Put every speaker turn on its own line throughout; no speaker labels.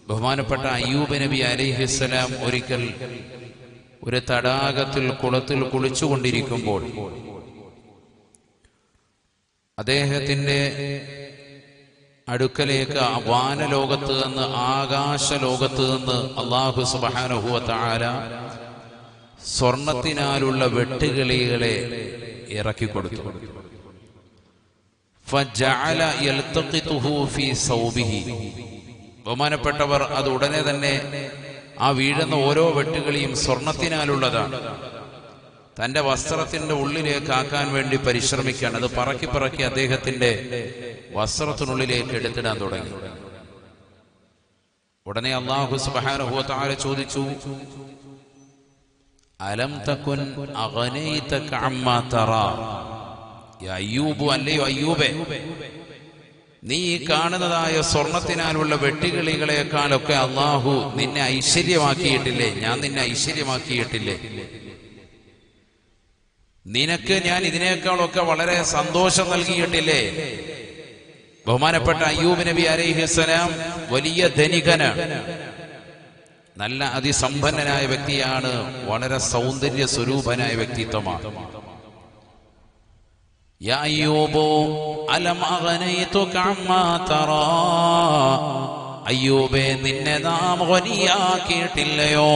ബഹുമാനപ്പെട്ട അയ്യൂബ് നബി അലൈഹിസ്സലാം ഒരിക്കൽ ഒരു തടാകത്തിൽ കുളത്തിൽ കുളിച്ചുകൊണ്ടിരിക്കുമ്പോൾ അദ്ദേഹത്തിന്റെ അടുക്കലേക്ക് വാനലോകത്ത് നിന്ന് ആകാശലോകത്ത് നിന്ന് അല്ലാഹു സുബ്ഹാനഹു വ തആല സ്വർണത്തിനാലുള്ള വെട്ടുകിളികളെ ഇറക്കിക്കൊടുത്തു. ഫജഅല യൽതഖിതുഹു ഫീ സൗബിഹി. ബഹുമാനപ്പെട്ടവർ അത് ഉടനെ തന്നെ ആ വീഴുന്ന ഓരോ വെട്ടുകിളിയും സ്വർണത്തിനാലുള്ളതാണ്. തന്റെ വസ്ത്രത്തിന്റെ ഉള്ളിലേക്ക് ആക്കാൻ വേണ്ടി പരിശ്രമിക്കുകയാണ്. അത് പറക്കി പറക്കി അദ്ദേഹത്തിന്റെ വസ്ത്രത്തിനുള്ളിലേക്ക് എടുത്തിടാൻ തുടങ്ങി. ഉടനെ അല്ലാഹു സുബ്ഹാനഹു വ തആല ചോദിച്ചു, അലം തകുൻ അഗ്നൈതക അമ്മാ തറാ. യാ അയ്യൂബ്, അല്ലയോ അയ്യൂബേ, നീ ഈ കാണുന്നതായ സ്വർണത്തിനാലുള്ള വെട്ടുകിളികളെക്കാളൊക്കെ അല്ലാഹു നിന്നെ ഐശ്വര്യമാക്കിയിട്ടില്ലേ? ഞാൻ നിന്നെ ഐശ്വര്യമാക്കിയിട്ടില്ലേ? നിനക്ക് ഞാൻ ഇതിനേക്കാളൊക്കെ വളരെ സന്തോഷം നൽകിയിട്ടില്ലേ? ബഹുമാനപ്പെട്ട അയ്യൂബ് നബി അലൈഹിസ്സലാം വലിയ ധനികനാണ്, നല്ല അതിസമ്പന്നനായ വ്യക്തിയാണ്, വളരെ സൗന്ദര്യ സ്വരൂപനായ വ്യക്തിത്വമാണ്. യാ അയ്യൂബ് അലം അഗ്നൈതുക അമ്മാ തറാ. അയ്യൂബേ, നിന്നെ നാം ഗനിയാക്കിയിട്ടില്ലയോ?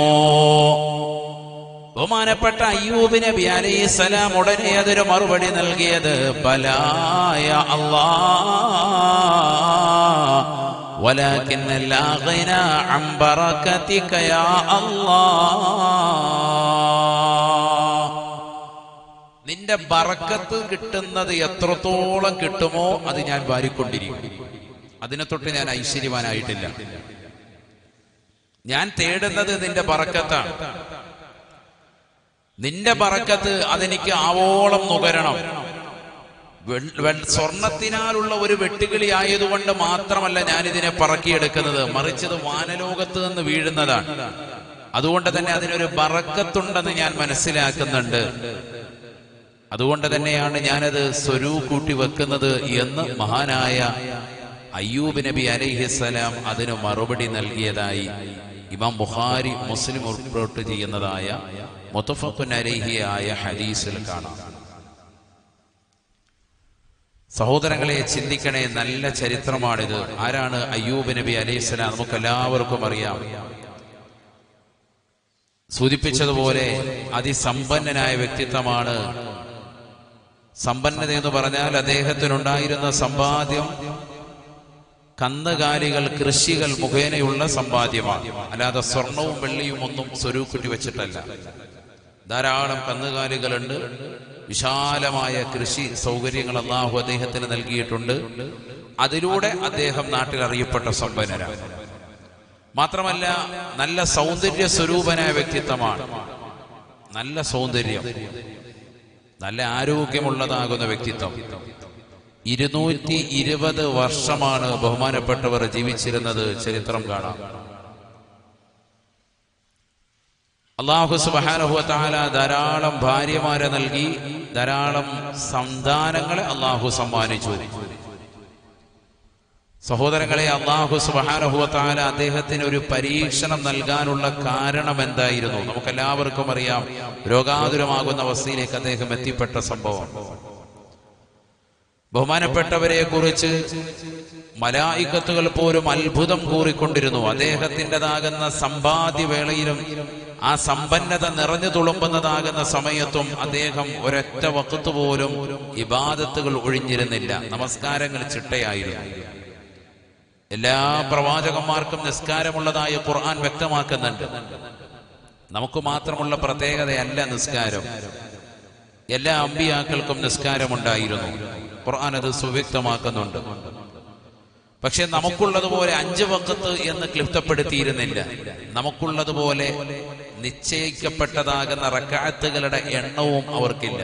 ബഹുമാനപ്പെട്ട അയ്യൂബ് നബി അലൈഹിസ്സലാം ഉടനെ അതൊരു മറുപടി നൽകിയത്, ബലായ അല്ലാഹ് വലാകിൻ ലാ ഗിന അൻ ബറകതിക യാ അല്ലാഹ്. നിന്റെ ബറക്കത്ത് കിട്ടുന്നത് എത്രത്തോളം കിട്ടുമോ അത് ഞാൻ വാരിക്കൊണ്ടിരിക്കും. അതിനെ തൊട്ട് ഞാൻ ഐശ്വര്യവാനായിട്ടില്ല. ഞാൻ തേടുന്നത് നിന്റെ ബറക്കത്താണ്. നിന്റെ ബറക്കത്ത് അതെനിക്ക് ആവോളം നുകരണം. സ്വർണത്തിനാലുള്ള ഒരു വെട്ടുകിളി ആയതുകൊണ്ട് മാത്രമല്ല ഞാൻ ഇതിനെ പറക്കിയെടുക്കുന്നത്, മറിച്ചത് വാനലോകത്ത് നിന്ന് വീഴുന്നതാണ്. അതുകൊണ്ട് തന്നെ അതിനൊരു ബറക്കത്തുണ്ടെന്ന് ഞാൻ മനസ്സിലാക്കുന്നുണ്ട്. അതുകൊണ്ട് തന്നെയാണ് ഞാനത് സ്വരൂകൂട്ടി വെക്കുന്നത് എന്ന് മഹാനായ അയ്യൂബ് നബി അലൈഹിസ്സലാം അതിന് മറുപടി നൽകിയതായി ഇമാം ബുഖാരി മുസ്ലിം റിപ്പോർട്ട് ചെയ്യുന്നതായ മുത്തഫഖുൻ അലൈഹിയായ ഹദീസിൽ കാണാം. സഹോദരങ്ങളെ, ചിന്തിക്കണേ, നല്ല ചരിത്രമാണിത്. ആരാണ് അയ്യൂബ് നബി അലൈഹിസ്സലാം? നമുക്ക് എല്ലാവർക്കും അറിയാം. സൂചിപ്പിച്ചതുപോലെ അതിസമ്പന്നനായ വ്യക്തിത്വമാണ്. സമ്പന്നത എന്ന് പറഞ്ഞാൽ അദ്ദേഹത്തിനുണ്ടായിരുന്ന സമ്പാദ്യം കന്നുകാലികൾ, കൃഷികൾ മുഖേനയുള്ള സമ്പാദ്യമാണ്. അല്ലാതെ സ്വർണവും വെള്ളിയും ഒന്നും സ്വരൂക്കുട്ടി വെച്ചിട്ടല്ല. ധാരാളം കന്നുകാലികളുണ്ട്, വിശാലമായ കൃഷി സൗകര്യങ്ങൾ അല്ലാഹു അദ്ദേഹത്തിന് നൽകിയിട്ടുണ്ട്. അതിലൂടെ അദ്ദേഹം നാട്ടിൽ അറിയപ്പെട്ട സമ്പന്നനാണ്. മാത്രമല്ല നല്ല സൗന്ദര്യ സ്വരൂപനായ വ്യക്തിത്വമാണ്. നല്ല സൗന്ദര്യം, നല്ല ആരോഗ്യമുള്ളതാകുന്ന വ്യക്തിത്വം. 220 വർഷമാണ് ബഹുമാനപ്പെട്ടവർ ജീവിച്ചിരുന്നത്. ചരിത്രം കാണാം. അല്ലാഹു സുബ്ഹാനഹു വ തആല ധാരാളം ഭാര്യമാരെ നൽകി, ധാരാളം സന്താനങ്ങളെ അല്ലാഹു സമ്മാനിച്ചു. സഹോദരങ്ങളെ, അല്ലാഹു സുബ്ഹാനഹു വ തആല അദ്ദേഹത്തിന് ഒരു പരീക്ഷണം നൽകാനുള്ള കാരണം എന്തായിരുന്നു? നമുക്കെല്ലാവർക്കും അറിയാം. രോഗാതുരമാകുന്ന അവസ്ഥയിലേക്ക് അദ്ദേഹം എത്തിപ്പെട്ട സംഭവം. ബഹുമാനപ്പെട്ടവരെ കുറിച്ച് മലായികത്തുകൾ പോലും അത്ഭുതം കൂറിക്കൊണ്ടിരുന്നു. അദ്ദേഹത്തിൻ്റെതാകുന്ന സമ്പാദ്യവേളയിലും ആ സമ്പന്നത നിറഞ്ഞു തുളുമ്പുന്നതാകുന്ന സമയത്തും അദ്ദേഹം ഒരൊറ്റ വഖത്ത് പോലും ഇബാദത്തുകൾ ഒഴിഞ്ഞിരുന്നില്ല. നമസ്കാരങ്ങൾ ചിട്ടയായിരുന്നു. എല്ലാ പ്രവാചകന്മാർക്കും നിസ്കാരമുള്ളതായ ഖുർആൻ വ്യക്തമാക്കുന്നുണ്ട്. നമുക്ക് മാത്രമുള്ള പ്രത്യേകതയല്ല നിസ്കാരം. എല്ലാ അമ്പിയാക്കൾക്കും നിസ്കാരമുണ്ടായിരുന്നു. ഖുർആൻ അത് സുവ്യക്തമാക്കുന്നുണ്ട്. പക്ഷെ നമുക്കുള്ളതുപോലെ 5 വഖത്ത് എന്ന് ക്ലിപ്തപ്പെടുത്തിയിരുന്നില്ല. നമുക്കുള്ളതുപോലെ നിശ്ചയിക്കപ്പെട്ടതാകുന്ന റക്അത്തുകളുടെ എണ്ണവും അവർക്കില്ല.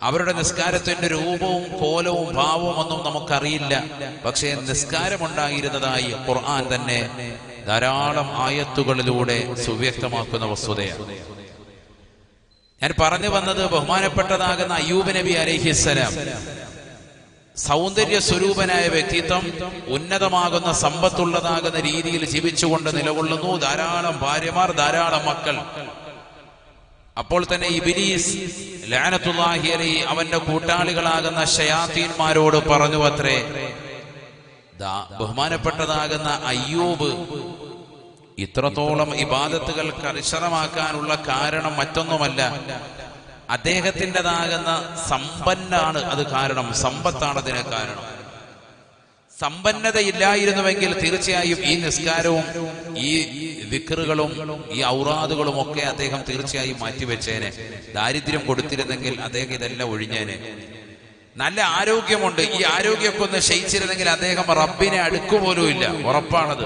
അവരുടെ നിസ്കാരത്തിന്റെ രൂപവും കോലവും ഭാവവും ഒന്നും നമുക്കറിയില്ല. പക്ഷേ നിസ്കാരമുണ്ടായിരുന്നതായി ഖുർആൻ തന്നെ ധാരാളം ആയത്തുകളിലൂടെ സുവ്യക്തമാക്കുന്ന വസ്തുതയാണ്. ഞാൻ പറഞ്ഞു വന്നത്, ബഹുമാനപ്പെട്ടതാകുന്ന അയ്യൂബ് നബി അലൈഹിസ്സലാം സൗന്ദര്യ സ്വരൂപനായ വ്യക്തിത്വം, ഉന്നതമാകുന്ന സമ്പത്തുള്ളതാകുന്ന രീതിയിൽ ജീവിച്ചുകൊണ്ട് നിലകൊള്ളുന്നു, ധാരാളം ഭാര്യമാർ, ധാരാളം മക്കൾ. അപ്പോൾ തന്നെ ഇബ്ലീസ് ലഅനത്തുല്ലാഹി അലൈഹി അവന്റെ കൂട്ടാളികളാകുന്ന ശയാത്തീന്മാരോട് പറഞ്ഞു അത്രേ, ബഹുമാനപ്പെട്ടതാകുന്ന അയ്യൂബ് ഇത്രത്തോളം ഇബാദത്തുകൾ കർശനമാക്കാനുള്ള കാരണം മറ്റൊന്നുമല്ല, അദ്ദേഹത്തിൻ്റെതാകുന്ന സമ്പന്നാണ് അത് കാരണം, സമ്പത്താണ് അതിന് കാരണം. സമ്പന്നതയില്ലായിരുന്നുവെങ്കിൽ തീർച്ചയായും ഈ നിസ്കാരവും ഈ വിക്റുകളും ഈ ഔറാദുകളും ഒക്കെ അദ്ദേഹം തീർച്ചയായും മാറ്റിവെച്ചേനെ. ദാരിദ്ര്യം കൊടുത്തിരുന്നെങ്കിൽ അദ്ദേഹം ഇതെല്ലാം ഒഴിഞ്ഞേനെ. നല്ല ആരോഗ്യമുണ്ട്, ഈ ആരോഗ്യമൊക്കെ ഒന്ന് ക്ഷയിച്ചിരുന്നെങ്കിൽ അദ്ദേഹം റബ്ബിനെ അടുക്കുപോലും ഇല്ല, ഉറപ്പാണത്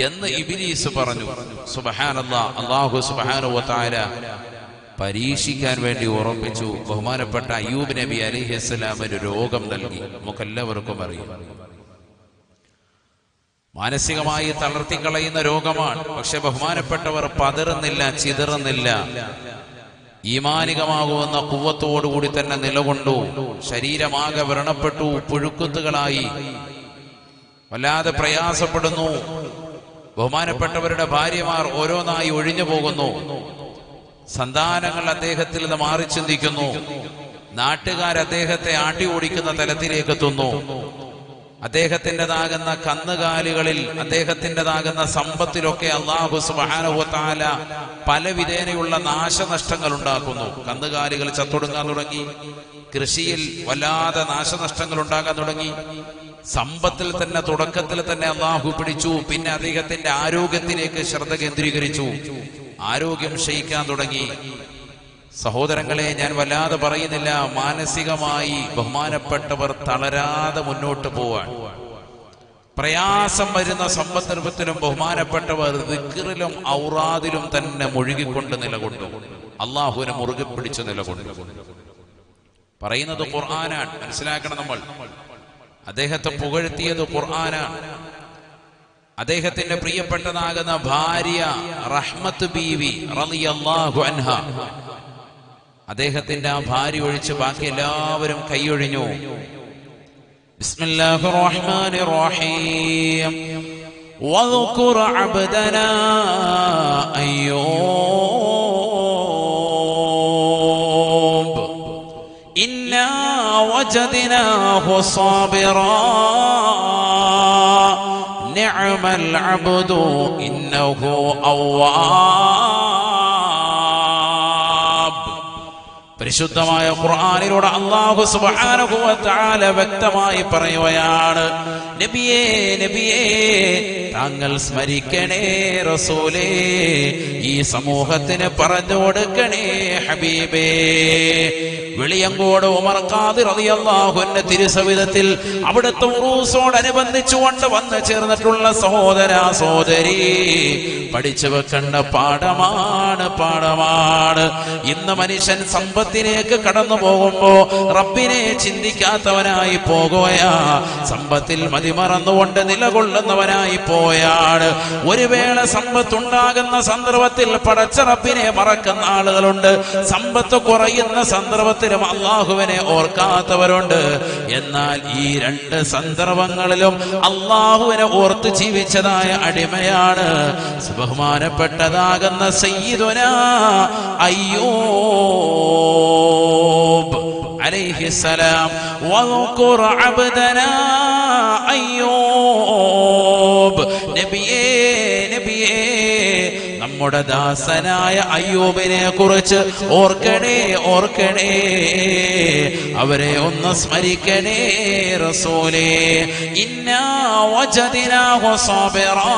എന്ന് ഇബ്ലീസ് പറഞ്ഞു. സുബ്ഹാനല്ലാഹ്, അല്ലാഹു സുബ്ഹാനഹു വ തആല പരീക്ഷിക്കാൻ വേണ്ടി ഉറപ്പിച്ചു. ബഹുമാനപ്പെട്ട അയ്യൂബ് നബി അലൈഹിസ്സലാമിന് രോഗം നൽകി. നമുക്കെല്ലാവർക്കും അറിയാം, മാനസികമായി തളർത്തിക്കളയുന്ന രോഗമാണ്. പക്ഷെ ബഹുമാനപ്പെട്ടവർ പതറുന്നില്ല, ചിതറുന്നില്ല, ഈമാനികമാകുന്ന ഖുവ്വത്തോടുകൂടി തന്നെ നിലകൊണ്ടു. ശരീരമാകെ വ്രണപ്പെട്ടു, പുഴുക്കുത്തുകളായി, വല്ലാതെ പ്രയാസപ്പെടുന്നു. ബഹുമാനപ്പെട്ടവരുടെ ഭാര്യമാർ ഓരോന്നായി ഒഴിഞ്ഞു പോകുന്നു. സന്താനങ്ങൾ അദ്ദേഹത്തിൽ നിന്ന് മാറി ചിന്തിക്കുന്നു. നാട്ടുകാർ അദ്ദേഹത്തെ ആട്ടി ഓടിക്കുന്ന തലത്തിലേക്ക് എത്തുന്നു. അദ്ദേഹത്തിൻ്റെതാകുന്ന കന്നുകാലികളിൽ, അദ്ദേഹത്തിൻ്റെതാകുന്ന സമ്പത്തിലൊക്കെ അല്ലാഹു സുബ്ഹാനഹു വ തആല പല വിധേനയുള്ള നാശനഷ്ടങ്ങൾ ഉണ്ടാക്കുന്നു. കന്നുകാലികൾ ചത്തൊടുങ്ങാൻ തുടങ്ങി, കൃഷിയിൽ വല്ലാതെ നാശനഷ്ടങ്ങൾ ഉണ്ടാകാൻ തുടങ്ങി. സമ്പത്തിൽ തന്നെ തുടക്കത്തിൽ തന്നെ അല്ലാഹു പിടിച്ചു. പിന്നെ അദ്ദേഹത്തിന്റെ ആരോഗ്യത്തിലേക്ക് ശ്രദ്ധ കേന്ദ്രീകരിച്ചു. ആരോഗ്യം ക്ഷയിക്കാൻ തുടങ്ങി. സഹോദരങ്ങളെ, ഞാൻ വല്ലാതെ പറയുന്നില്ല, മാനസികമായി ബഹുമാനപ്പെട്ടവർ തളരാതെ മുന്നോട്ട് പോവാൻ. പ്രയാസം വരുന്ന സന്ദർഭത്തിലും ബഹുമാനപ്പെട്ടവർ ദിക്റിലും ഔറാദിലും തന്നെ മുഴുകിക്കൊണ്ട് നിലകൊണ്ടു, അള്ളാഹുവിനെ മുറുകെ പിടിച്ച് നിലകൊണ്ടു. പറയുന്നത് ഖുർആനാണ്, മനസ്സിലാക്കണം നമ്മൾ. അദ്ദേഹത്തെ പുകഴ്ത്തിയത് ഖുർആനാണ്. അദ്ദേഹത്തിന്റെ പ്രിയപ്പെട്ടതാകുന്ന ഭാര്യ റഹ്മത്ത് ബീവി റളിയല്ലാഹു അൻഹ, അദ്ദേഹത്തിന്റെ ആ ഭാര്യ ഒഴിച്ച് ബാക്കി എല്ലാവരും കൈയൊഴിഞ്ഞു. ബിസ്മില്ലാഹിർ റഹ്മാനിർ റഹീം. വദ്കുർ അബ്ദനാ അയ്യൂബ് ഇന്നാ വജദ്നാഹു സാബിറാ നിഅമൽ അബ്ദു ഇന്നഹു അവ്വാബ്. പരിശുദ്ധമായ ഖുർആനിലൂടെ അല്ലാഹു സുബ്ഹാനഹു വ തആല വ്യക്തമായി പറയുകയാണ്, നബിയേ നബിയേ താങ്കൾ സ്മരിക്കണേ, റസൂലേ ഈ സമൂഹത്തിന് പറഞ്ഞു കൊടുക്കണേ ഹബീബേ. വെളിയങ്കോട് ഉമർ ഖാദി റളിയല്ലാഹു അൻഹു തിരുസവിധത്തിൽ അവിടുത്തെ ഉറൂസോടനുബന്ധിച്ചുകൊണ്ട് വന്നു ചേർന്നിട്ടുള്ള സഹോദര സഹോദരി, പഠിച്ചു വെക്കേണ്ട പാഠമാണ്, പാഠമാണ്. ഇന്ന് മനുഷ്യൻ സമ്പത്തിലേക്ക് കടന്നു പോകുമ്പോ റബ്ബിനെ ചിന്തിക്കാത്തവനായി പോകുകയാ, സമ്പത്തിൽ മതിമറന്നുകൊണ്ട് നിലകൊള്ളുന്നവനായി പോയാണ്. ഒരു വേള സമ്പത്തുണ്ടാകുന്ന സന്ദർഭത്തിൽ പടച്ച റബ്ബിനെ മറക്കുന്ന ആളുകളുണ്ട്. സമ്പത്ത് കുറയുന്ന സന്ദർഭത്തിലും അള്ളാഹുവിനെ ഓർക്കാത്തവരുണ്ട്. എന്നാൽ ഈ രണ്ട് സന്ദർഭങ്ങളിലും അള്ളാഹുവിനെ ഓർത്ത് ജീവിച്ചതായ അടിമയാണ് ബഹുമാനപ്പെട്ടതാകുന്ന സയ്യിദുനാ അയ്യൂബ് അലൈഹിസ്സലാം. വദ്കുർ അബ്ദനാ അയ്യൂബ്, നബിയേ നബിയേ നമ്മുടെ ദാസനായ അയ്യൂബിനെ കുറിച്ച് ഓർക്കണേ, ഓർക്കണേ, അവരെ ഒന്ന് സ്മരിക്കണേ റസൂലേ. ഇന്നാ വജദ്നാഹു സാബിറാ,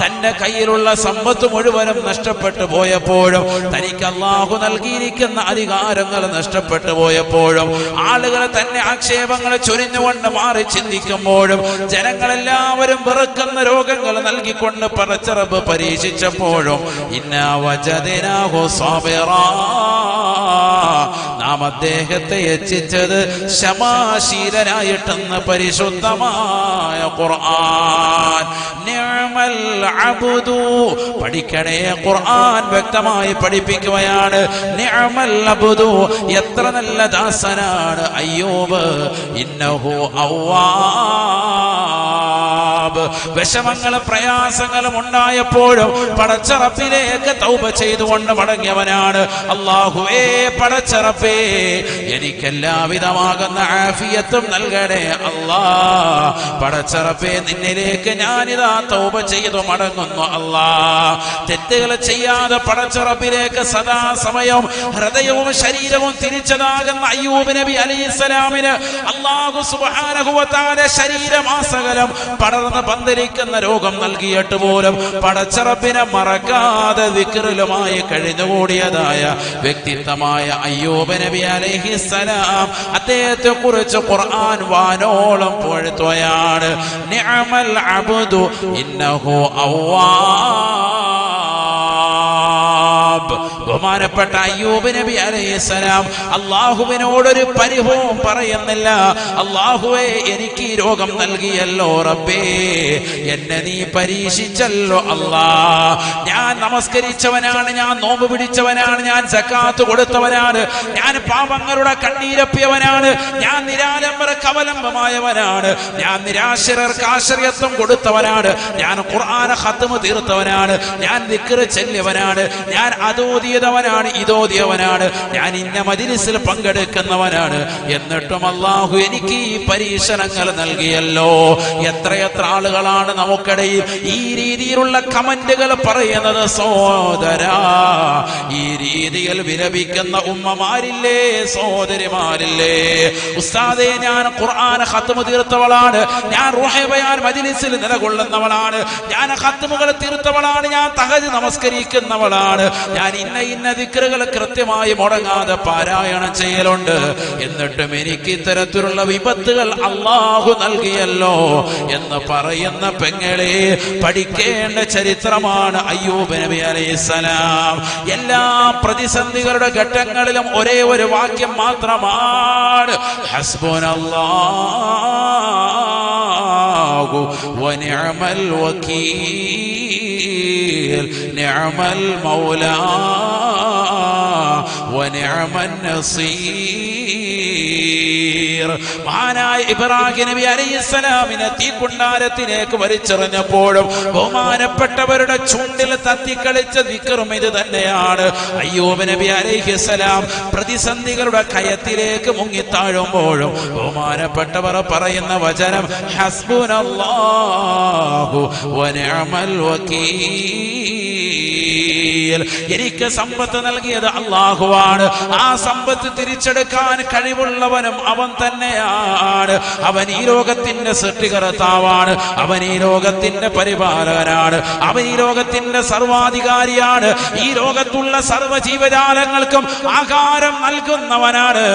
തന്റെ കയ്യിലുള്ള സമ്പത്ത് മുഴുവനും നഷ്ടപ്പെട്ടു പോയപ്പോഴും, തനിക്ക് അല്ലാഹു നൽകിയിരിക്കുന്ന അധികാരങ്ങൾ നഷ്ടപ്പെട്ടു പോയപ്പോഴും, ആളുകൾ തന്നെ ആക്ഷേപങ്ങൾ ചൊരിഞ്ഞുകൊണ്ട് മാറി ചിന്തിക്കുമ്പോഴും, ജനങ്ങളെല്ലാവരും വെറുക്കുന്ന രോഗങ്ങൾ നൽകിക്കൊണ്ട് പടച്ച റബ്ബ് പരീക്ഷിച്ചപ്പോഴും, ഇന്നാ വജദ്നാഹു സാബിറാ, നാം അദ്ദേഹത്തെ എത്തിച്ചത് ക്ഷമാശീലനായിട്ടെന്ന് പരിശുദ്ധമായ ഖുർആൻ. നിഅമൽ നിഅമൽ അബ്ദു, പഠിക്കണേ. ഖുർആൻ വ്യക്തമായി പഠിപ്പിക്കുകയാണ്. നിഅമൽ അബ്ദു, എത്ര നല്ല ദാസനാണ് അയ്യൂബ്. ഇന്നഹു അവ്വാബ്, വിഷമങ്ങളും പ്രയാസങ്ങളും ഉണ്ടായപ്പോഴും പടച്ച റബ്ബിലേക്ക് തൗബ ചെയ്തുകൊണ്ട് മടങ്ങിയവനാണ്. അല്ലാഹുവേ, പടച്ച റബ്ബേ, എനിക്ക് എല്ലാവിധമാകുന്ന ആഫിയത്തും നൽകണേ അല്ലാ. പടച്ച റബ്ബേ, നിന്നിലേക്ക് ഞാനിതാ തൗബ ചെയ്തു മടങ്ങുന്നു അല്ലാ. തെറ്റുകൾ ചെയ്യാതെ പടച്ച റബ്ബിലേക്ക് സദാസമയം ഹൃദയവും ശരീരവും തിരിച്ചതാകുന്ന അയ്യൂബ് നബി അലൈഹിസ്സലാമിന് അല്ലാഹു സുബ്ഹാനഹു വ തആല ശരീരമാസകലം പടർന്ന് പന്തലിക്കുന്ന രോഗം നൽകിയിട്ട് പോലും പടച്ച റബ്ബിനെ മറക്കാതെ ദിക്റിലുമായി കഴിഞ്ഞുകൂടിയതായ വ്യക്തിത്വമായ അയ്യൂബ് നബി അലൈഹിസ്സലാം, അദ്ദേഹത്തെ കുറിച്ച് ഖുർആൻ വാനോളം പുകഴ്ത്തുകയാണ്. നിഅമൽ അബ്ദു ഇന്നഹു അവ്വാബ്. ബഹുമാനപ്പെട്ട അയ്യൂബ് നബി അലൈഹിസ്സലാം അല്ലാഹുവിനോടൊരു പരിഭവം പറയുന്നില്ല. അല്ലാഹുവേ, എനിക്ക് ഈ രോഗം നൽകിയല്ലോ റബ്ബേ, എന്നെ നീ പരീക്ഷിച്ചല്ലോ അല്ലാ. ഞാൻ നമസ്കരിച്ചവനാണ്, ഞാൻ നോമ്പ് പിടിച്ചവനാണ്, ഞാൻ സക്കാത്ത് കൊടുത്തവനാണ്, ഞാൻ പാപങ്ങളുടെ കണ്ണീരപ്പിയവനാണ്, ഞാൻ നിരാലംബർക്ക് അവലംബമായവനാണ്, ഞാൻ നിരാശ്രയർക്ക് ആശ്രയത്വം കൊടുത്തവനാണ്, ഞാൻ ഖുർആൻ ഖത്മ് തീർത്തവനാണ്, ഞാൻ ദിക്ർ ചൊല്ലിയവനാണ്, ഞാൻ അതോദിയവനാണ്, ഇതോദിയവനാണ്, ഞാൻ ഇന്ന മജ്ലിസിൽ പങ്കെടുക്കുന്നവനാണ്. എന്നിട്ടും അല്ലാഹു എനിക്ക് ഈ പരീക്ഷണങ്ങൾ നൽകിയല്ലോ. എത്രയെത്ര ആളുകളാണ് നമുക്കിടയിൽ ഈ രീതിയിലുള്ള കമന്റുകൾ പറയുന്നത്. സഹോദരാ, ഈ രീതിയിൽ വിലപിക്കുന്ന ഉമ്മമാരില്ലേ, സഹോദരിമാരില്ലേ? ഉസ്താദേ, ഞാൻ ഖുർആൻ ഖത്മ് തീർത്തവളാണ്, ഞാൻ റൂഹ് ബയാൻ മജ്ലിസിൽ നിലകൊള്ളുന്നവളാണ്, ഞാൻ ഖത്മുകൾ തീർത്തവളാണ്, ഞാൻ തഹജ്ജുദ് നമസ്കരിക്കുന്നവളാണ്, ഞാൻ ഇന്ന ദിക്റുകൾ കൃത്യമായി മുടങ്ങാതെ പാരായണം ചെയ്യലുണ്ട്. എന്നിട്ടും എനിക്ക് ഇത്തരത്തിലുള്ള വിപത്തുകൾ അല്ലാഹു നൽകിയല്ലോ എന്ന് പറയുന്ന പെങ്ങളെ, പഠിക്കേണ്ട ചരിത്രമാണ് അയ്യൂബ് നബി അലൈഹിസ്സലാം. എല്ലാ പ്രതിസന്ധികളുടെ ഘട്ടങ്ങളിലും ഒരേ ഒരു വാക്യം മാത്രമാണ്, ഹസ്ബുനല്ലാഹു വനിഅമൽ വകീൽ, നിഅമൽ മൗലാ വനിഅമൻ നസീർ. മഹാനായ ഇബ്രാഹിം നബി അലൈഹിസ്സലാമിനെ തീക്കുണ്ടാരത്തിലേക്ക് വലിച്ചെറിഞ്ഞപ്പോഴും ബഹുമാനപ്പെട്ടവരുടെ ചുണ്ടിൽ തത്തിക്കളിച്ച ദിക്റും ഇത് തന്നെയാണ്. അയ്യൂബ് നബി അലൈഹിസ്സലാം പ്രതിസന്ധികളുടെ കയത്തിലേക്ക് മുങ്ങിത്താഴുമ്പോഴും ബഹുമാനപ്പെട്ടവർ പറയുന്ന വചനം, ഹസ്ബുനല്ലാഹു വനിഅമൽ വകീൽ. എനിക്ക് സമ്പത്ത് നൽകിയത് അല്ലാഹുവാണ്, ആ സമ്പത്ത് തിരിച്ചെടുക്കാൻ കഴിവുള്ളവനും അവൻ തന്നെയാണ്. അവൻ ഈ ലോകത്തിന്റെ സൃഷ്ടികർത്താവാണ്, അവൻ ഈ ലോകത്തിന്റെ പരിപാലകനാണ്, അവൻ ഈ ലോകത്തിന്റെ സർവാധികാരിയാണ്, ഈ ലോകത്തുള്ള സർവ്വ ജീവജാലങ്ങൾക്കും ആഹാരം നൽകുന്നവനാണ്.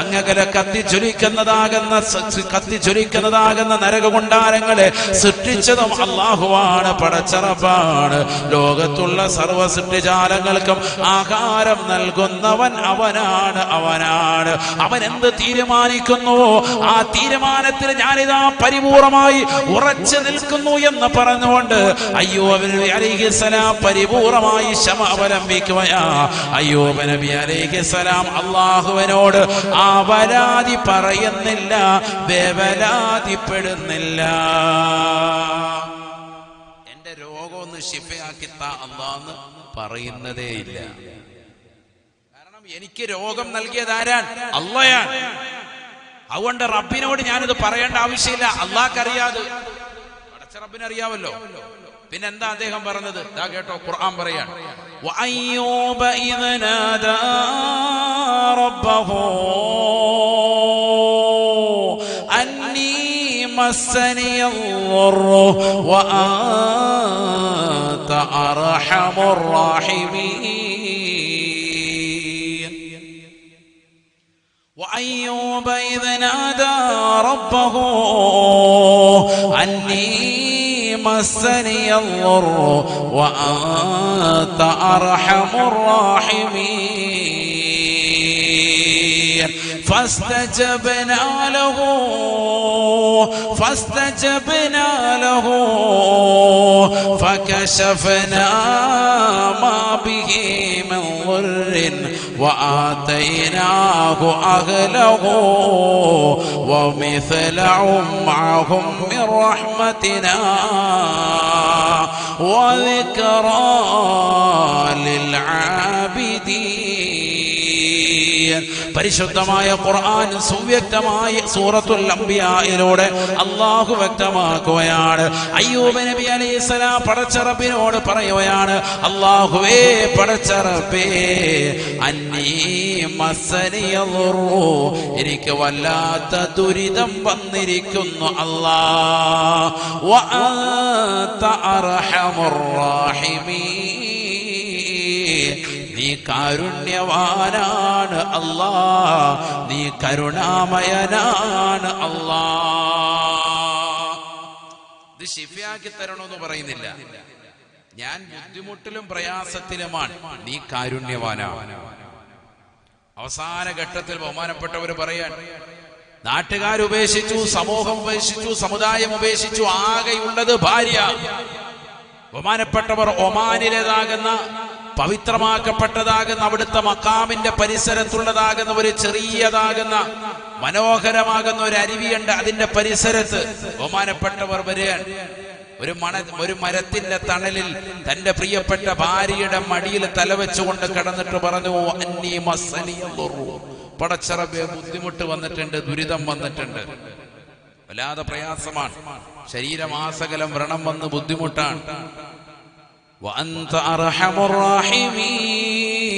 അങ്ങകലെ കത്തിച്ചൊലിക്കുന്നതാകുന്ന നരകകുണ്ടാരങ്ങളെ സൃഷ്ടിച്ചതും അല്ലാഹുവാണ്, പടച്ച റബ്ബാണ്. ലോകത്തുള്ള സർവ്വ സൃഷ്ടിജാലങ്ങൾക്കും ആഹാരം നൽകുന്നവൻ അവനാണ്. അവൻ എന്ത് തീരുമാനിക്കുന്നുവോ ആ തീരുമാനത്തിൽ ഞാനിതാ പരിപൂർണമായി ഉറച്ചു നിൽക്കുന്നു എന്ന് പറഞ്ഞുകൊണ്ട് അയ്യൂബ് നബി അലൈഹിസ്സലാം പരിപൂർണമായി ക്ഷമ അവലംബിക്കുകയാ. അയ്യൂബ് നബി അലൈഹിസ്സലാം അല്ലാഹുവിനോട് അവലാതി പറയുന്നില്ല, വേവലാതിപ്പെടുന്നില്ല. എന്റെ രോഗം ഒന്ന് ശിഫയാക്കി താ അല്ലാഹ് പറയുന്നതേ ഇല്ല. കാരണം എനിക്ക് രോഗം നൽകിയത് ആരാണ്? അല്ലാഹയാണ്. അതുകൊണ്ട് റബ്ബിനോട് ഞാനിത് പറയേണ്ട ആവശ്യമില്ല, അല്ലാഹ്ക്കറിയാതെ. പടച്ച റബ്ബിനറിയാവല്ലോ. പിന്നെന്താ അദ്ദേഹം പറഞ്ഞത്? ദാ കേട്ടോ, ഖുർആൻ പറയാണ്, വഅയ്യൂബ ഇദ് നാദാ റബ്ബഹു അന്നീ മസ്സനിയൽ-ളുർറു വഅൻത അർഹമുർ റഹീമീൻ. وأيوب إذ نادى ربه أني مسني الضر وأنت أرحم الراحمين فاستجبنا له فكشفنا ما به من ضر وآتيناه أهله ومثلهم معهم من رحمتنا وذكرى للعابدين. പരിശുദ്ധമായ ഖുർആൻ സുവ്യക്തമായ സൂറത്തുൽ അംബിയായിലൂടെ അല്ലാഹു വ്യക്തമാക്കുകയാണ്. അയ്യൂബ് നബി അലൈഹിസ്സലാം പടച്ച റബ്ബിനോട് പറയുകയാണ്, അല്ലാഹുവേ പടച്ച റബ്ബേ, അന്നീ മസ്സനിയദുറു, എനിക്ക് വല്ലാത്ത ദുരിതം വന്നിരിക്കുന്നു അല്ലാഹ്, വഅൻത അർഹമുർ റഹീമീൻ, നീ കാരുണ്യവാനാണ് അല്ലാഹ്, നീ കരുണാമയനാണ് അല്ലാഹ്. ഇത് ശിഫയാക്കി തരണമെന്ന് പറയുന്നില്ല, ഞാൻ ബുദ്ധിമുട്ടിലും പ്രയാസത്തിലുമാണ്, നീ കാരുണ്യവാനാണ്. അവസാന ഘട്ടത്തിൽ ബഹുമാനപ്പെട്ടവർ പറയാൻ, നാട്ടുകാരുപേക്ഷിച്ചു, സമൂഹം ഉപേക്ഷിച്ചു, സമുദായം ഉപേക്ഷിച്ചു, ആകെയുള്ളത് ഭാര്യ. ബഹുമാനപ്പെട്ടവർ ഒമാനിലേതാകുന്ന പവിത്രമാക്കപ്പെട്ടതാകുന്ന അവിടുത്തെ മക്കാമിന്റെ പരിസരത്തുള്ളതാകുന്ന ഒരു ചെറിയതാകുന്ന മനോഹരമാകുന്ന ഒരു അരുവിയുണ്ട്. അതിന്റെ പരിസരത്ത് ബഹുമാനപ്പെട്ടവർ വരികയാണ്. ഒരു മരത്തിന്റെ തണലിൽ തന്റെ പ്രിയപ്പെട്ട ഭാര്യയുടെ മടിയിൽ തലവെച്ചുകൊണ്ട് കിടന്നിട്ട് പറഞ്ഞു, അന്നീ മസ്സനിയദുറു, പടച്ച റബ്ബേ ബുദ്ധിമുട്ട് വന്നിട്ടുണ്ട്, ദുരിതം വന്നിട്ടുണ്ട്, വല്ലാതെ പ്രയാസമാണ്, ശരീരമാസകലം വ്രണം വന്ന് ബുദ്ധിമുട്ടാണ്. വഅൻത അർഹമുർ റഹീമീൻ,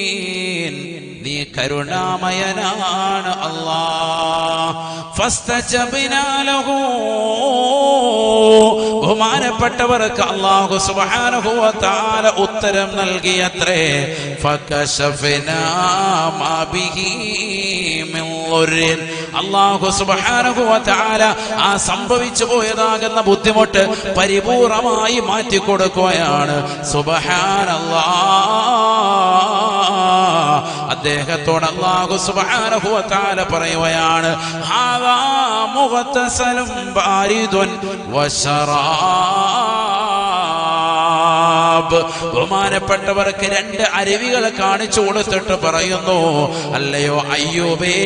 നീ കരുണാമയനാണ് അല്ലാഹ്. ഫസ്തജബ്നാ ലഹു, ബഹുമാനപ്പെട്ടവർക്ക് അല്ലാഹു സുബ്ഹാനഹു വ തആല ഉത്തരം നൽകിയത്രേ. ഫകശഫനാ മാ ബിഹി മിൻ ളുറിൻ, അല്ലാഹു സുബ്ഹാനഹു വ തആല ആ സംഭവിച്ചു പോയതാകുന്ന ബുദ്ധിമുട്ട് പരിപൂർണമായി മാറ്റിക്കൊടുക്കുകയാണ്. സുബ്ഹാനല്ലാഹ്, അദ്ദേഹത്തോട് അല്ലാഹു സുബ്ഹാനഹു വ തആല പറയുകയാണ്, ഹാദാ മുഗ്തസലും ബാരിദുൻ വശറാബ്. ബഹുമാനപ്പെട്ടവർക്ക് രണ്ട് അരുവികൾ കാണിച്ചു കൊടുത്തിട്ട് പറയുന്നു, അല്ലയോ അയ്യൂബേ,